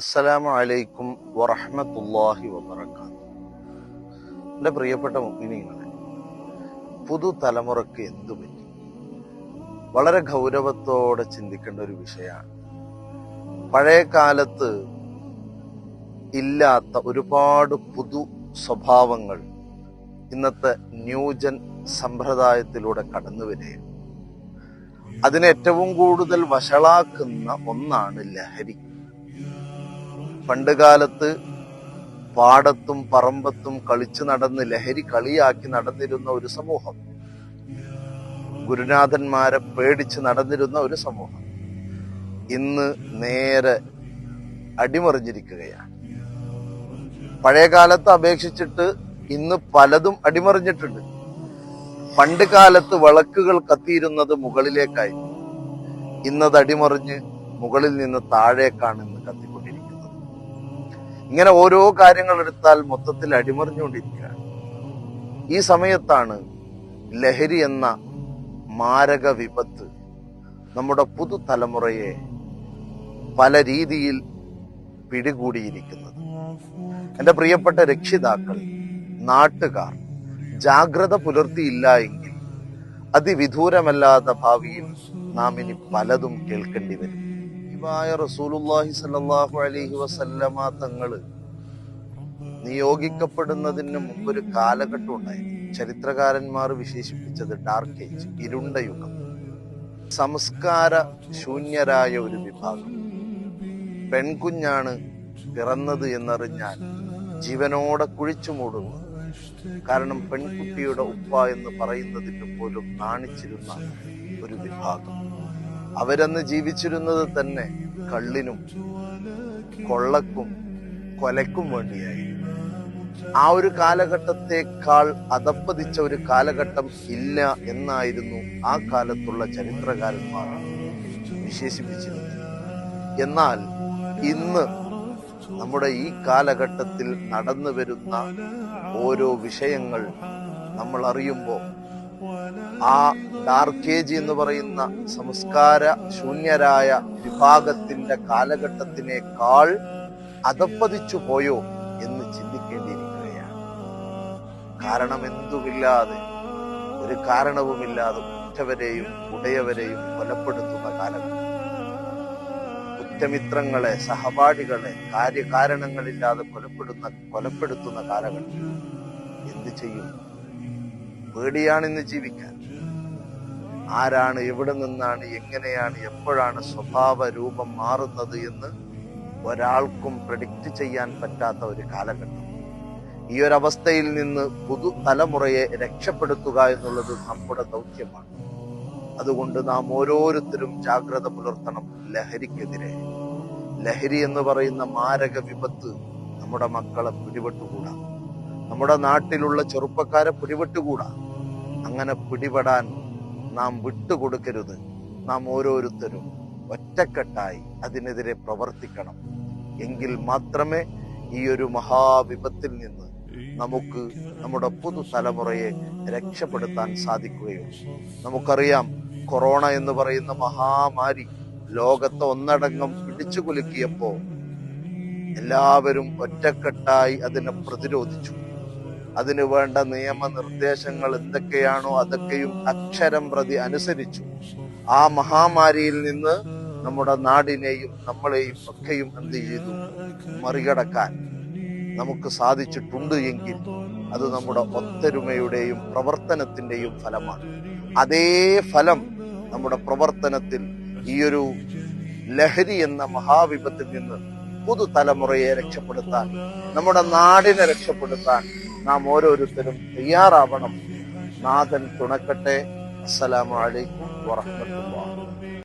അസ്സലാമു അലൈക്കും വറഹ്മത്തുള്ളാഹി വബറകാതുഹു. എൻ്റെ പ്രിയപ്പെട്ട മുഅ്മിനീങ്ങളെ, പുതുതലമുറക്ക് എന്തു പറ്റി? വളരെ ഗൗരവത്തോടെ ചിന്തിക്കേണ്ട ഒരു വിഷയമാണ്. പഴയ കാലത്ത് ഇല്ലാത്ത ഒരുപാട് പുതു സ്വഭാവങ്ങൾ ഇന്നത്തെ ന്യൂജൻ സമ്പ്രദായത്തിലൂടെ കടന്നു വരികയാണ്. അതിനെ ഏറ്റവും കൂടുതൽ വഷളാക്കുന്ന ഒന്നാണ് ലഹരി. പണ്ടുകാലത്ത് പാടത്തും പറമ്പത്തും കളിച്ചു നടന്ന് ലഹരി കളിയാക്കി നടന്നിരുന്ന ഒരു സമൂഹം, ഗുരുനാഥന്മാരെ പേടിച്ച് നടന്നിരുന്ന ഒരു സമൂഹം ഇന്ന് നേരെ അടിമറിഞ്ഞിരിക്കുകയാണ്. പഴയ കാലത്ത് അപേക്ഷിച്ചിട്ട് ഇന്ന് പലതും അടിമറിഞ്ഞിട്ടുണ്ട്. പണ്ട് കാലത്ത് വിളക്കുകൾ കത്തിയിരുന്നത് മുകളിലേക്കായി, ഇന്നത് അടിമറിഞ്ഞ് മുകളിൽ നിന്ന് താഴേക്കാണ് ഇന്ന് കത്തിക്കൊണ്ടിരിക്കുന്നത്. ഇങ്ങനെ ഓരോ കാര്യങ്ങൾ എടുത്താൽ മൊത്തത്തിൽ അടിമറിഞ്ഞുകൊണ്ടിരിക്കുകയാണ്. ഈ സമയത്താണ് ലഹരി എന്ന മാരക വിപത്ത് നമ്മുടെ പുതുതലമുറയെ പല രീതിയിൽ പിടികൂടിയിരിക്കുന്നത്. എൻ്റെ പ്രിയപ്പെട്ട രക്ഷിതാക്കൾ, നാട്ടുകാർ ജാഗ്രത പുലർത്തിയില്ല എങ്കിൽ അതിവിദൂരമല്ലാത്ത ഭാവിയിൽ നാം ഇനി പലതും കേൾക്കേണ്ടി വരും. റസൂലുള്ളാഹി സ്വല്ലല്ലാഹു അലൈഹി വസല്ലമ തങ്ങള് നിയോഗിക്കപ്പെടുന്നതിന് മുമ്പ് ഒരു കാലഘട്ടം ഉണ്ടായിരുന്നു. ചരിത്രകാരന്മാർ വിശേഷിപ്പിച്ചത് ഡാർക്ക് ഏജ്, ഇരുണ്ട യുഗം. സംസ്കാര ശൂന്യരായ ഒരു വിഭാഗം. പെൺകുഞ്ഞാണ് പിറന്നത് എന്നറിഞ്ഞാൽ ജീവനോടെ കുഴിച്ചു മൂടുന്നു. കാരണം പെൺകുട്ടിയുടെ ഉപ്പ എന്ന് പറയുന്നതിന് പോലും നാണിച്ചിരുന്ന ഒരു വിഭാഗം. അവരന്ന് ജീവിച്ചിരുന്നത് തന്നെ കള്ളിനും കൊള്ളക്കും കൊലക്കും വേണ്ടിയായി. ആ ഒരു കാലഘട്ടത്തെക്കാൾ അധപ്പതിച്ച ഒരു കാലഘട്ടം ഇല്ല എന്നായിരുന്നു ആ കാലത്തുള്ള ചരിത്രകാരന്മാർ വിശേഷിപ്പിച്ചിരുന്നത്. എന്നാൽ ഇന്ന് നമ്മുടെ ഈ കാലഘട്ടത്തിൽ നടന്നു വരുന്ന ഓരോ വിഷയങ്ങൾ നമ്മൾ അറിയുമ്പോൾ ആ ഡാർക്ക് ഏജ് എന്ന് പറയുന്ന സംസ്കാര ശൂന്യരായ വിഭാഗത്തിന്റെ കാലഘട്ടത്തിനേക്കാൾ അധപ്പതിച്ചു പോയോ എന്ന് ചിന്തിക്കേണ്ടിയിരിക്കുകയാണ്. കാരണം എന്തുമില്ലാതെ, ഒരു കാരണവുമില്ലാതെ ഉറ്റവരെയും ഉടയവരെയും കൊലപ്പെടുത്തുന്ന കാലഘട്ടം, കുറ്റമിത്രങ്ങളെ സഹപാഠികളെ കാര്യകാരണങ്ങളില്ലാതെ കൊലപ്പെടുത്തുന്ന കാലഘട്ടം. എന്ത് ചെയ്യും? പേടിയാണ് ഇന്ന് ജീവിക്കാൻ. ആരാണ്, എവിടെ നിന്നാണ്, എങ്ങനെയാണ്, എപ്പോഴാണ് സ്വഭാവ രൂപം മാറുന്നത് എന്ന് ഒരാൾക്കും പ്രെഡിക്റ്റ് ചെയ്യാൻ പറ്റാത്ത ഒരു കാലഘട്ടം. ഈ ഒരു അവസ്ഥയിൽ നിന്ന് പുതുതലമുറയെ രക്ഷപ്പെടുത്തുക എന്നുള്ളത് നമ്മുടെ ദൗത്യമാണ്. അതുകൊണ്ട് നാം ഓരോരുത്തരും ജാഗ്രത പുലർത്തണം ലഹരിക്കെതിരെ. ലഹരി എന്ന് പറയുന്ന മാരക വിപത്ത് നമ്മുടെ മക്കളെ പിടിപെട്ടുകൂടാ, നമ്മുടെ നാട്ടിലുള്ള ചെറുപ്പക്കാരെ പിടിപെട്ടുകൂടാ. അങ്ങനെ പിടിപെടാൻ നാം വിട്ടുകൊടുക്കരുത്. നാം ഓരോരുത്തരും ഒറ്റക്കെട്ടായി അതിനെതിരെ പ്രവർത്തിക്കണം. എങ്കിൽ മാത്രമേ ഈ ഒരു മഹാവിപത്തിൽ നിന്ന് നമുക്ക് നമ്മുടെ പുതുതലമുറയെ രക്ഷപ്പെടുത്താൻ സാധിക്കുകയുള്ളൂ. നമുക്കറിയാം, കൊറോണ എന്ന് പറയുന്ന മഹാമാരി ലോകത്തെ ഒന്നടങ്കം പിടിച്ചു കുലുക്കിയപ്പോ എല്ലാവരും ഒറ്റക്കെട്ടായി അതിനെ പ്രതിരോധിച്ചു. അതിനു വേണ്ട നിയമനിർദ്ദേശങ്ങൾ എന്തൊക്കെയാണോ അതൊക്കെയും അക്ഷരം പ്രതി അനുസരിച്ചു. ആ മഹാമാരിയിൽ നിന്ന് നമ്മുടെ നാടിനെയും നമ്മളെയും ഒക്കെയും എന്ത് ചെയ്തു? മറികടക്കാൻ നമുക്ക് സാധിച്ചിട്ടുണ്ട് എങ്കിൽ അത് നമ്മുടെ ഒത്തൊരുമയുടെയും പ്രവർത്തനത്തിന്റെയും ഫലമാണ്. അതേ ഫലം നമ്മുടെ പ്രവർത്തനത്തിൽ ഈ ഒരു ലഹരി എന്ന മഹാവിപത്തിൽ നിന്ന് പുതുതലമുറയെ രക്ഷപ്പെടുത്താൻ, നമ്മുടെ നാടിനെ രക്ഷപ്പെടുത്താൻ നാം ഓരോരുത്തരും തയ്യാറാവണം. നാഥൻ തുണക്കട്ടെ. അസ്സലാമു അലൈക്കും വറഹ്മത്തുള്ളാഹി.